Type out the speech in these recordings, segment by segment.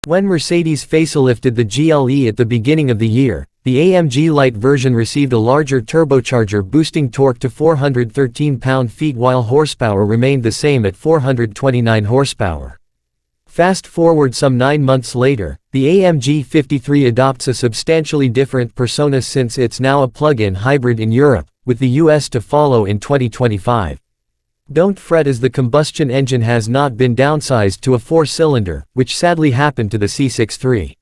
When Mercedes facelifted the GLE at the beginning of the year, the AMG Light version received a larger turbocharger boosting torque to 413 pound-feet while horsepower remained the same at 429 horsepower. Fast forward some 9 months later, the AMG 53 adopts a substantially different persona since it's now a plug-in hybrid in Europe, with the US to follow in 2025. Don't fret, as the combustion engine has not been downsized to a 4-cylinder, which sadly happened to the C63.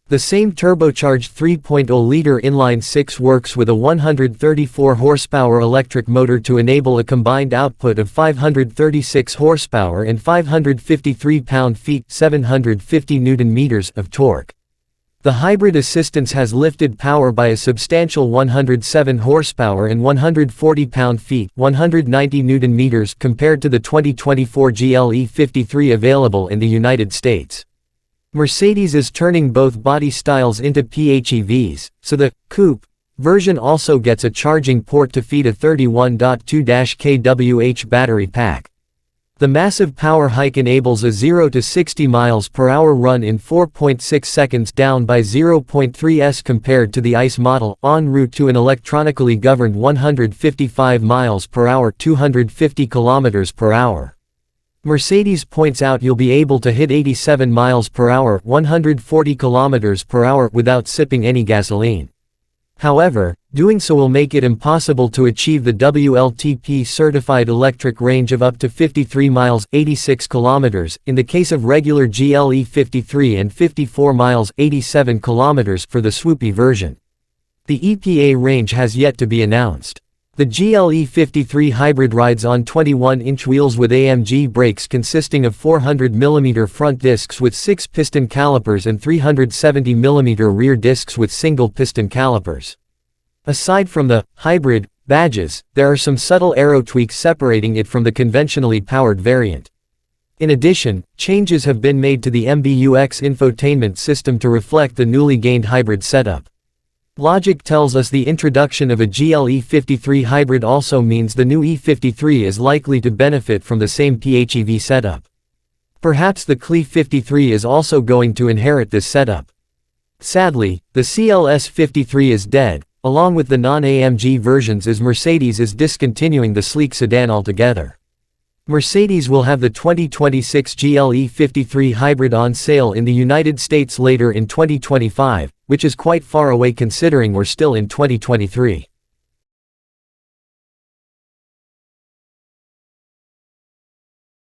The same turbocharged 3.0-liter inline-6 works with a 134 horsepower electric motor to enable a combined output of 536 horsepower and 553 pound-feet (750 Newton-meters) of torque. The hybrid assistance has lifted power by a substantial 107 horsepower and 140 pound-feet (190 Newton-meters) compared to the 2024 GLE 53 available in the United States. Mercedes is turning both body styles into PHEVs, so the coupe version also gets a charging port to feed a 31.2 kWh battery pack. The massive power hike enables a 0 to 60 miles per hour run in 4.6 seconds, down by 0.3s compared to the ICE model, en route to an electronically governed 155 miles per hour, 250 kilometers per hour. Mercedes points out you'll be able to hit 87 miles per hour, 140 kilometers per hour without sipping any gasoline. However, doing so will make it impossible to achieve the WLTP certified electric range of up to 53 miles, 86 kilometers, in the case of regular GLE 53 and 54 miles, 87 kilometers for the swoopy version. The EPA range has yet to be announced. The GLE 53 hybrid rides on 21-inch wheels with AMG brakes consisting of 400mm front discs with 6-piston calipers and 370mm rear discs with single-piston calipers. Aside from the hybrid badges, there are some subtle aero tweaks separating it from the conventionally powered variant. In addition, changes have been made to the MBUX infotainment system to reflect the newly gained hybrid setup. Logic tells us the introduction of a GLE 53 hybrid also means the new E53 is likely to benefit from the same PHEV setup. Perhaps the GLE 53 is also going to inherit this setup. Sadly, the CLS 53 is dead, along with the non-AMG versions, as Mercedes is discontinuing the sleek sedan altogether. Mercedes will have the 2026 GLE 53 hybrid on sale in the United States later in 2025, which is quite far away considering we're still in 2023.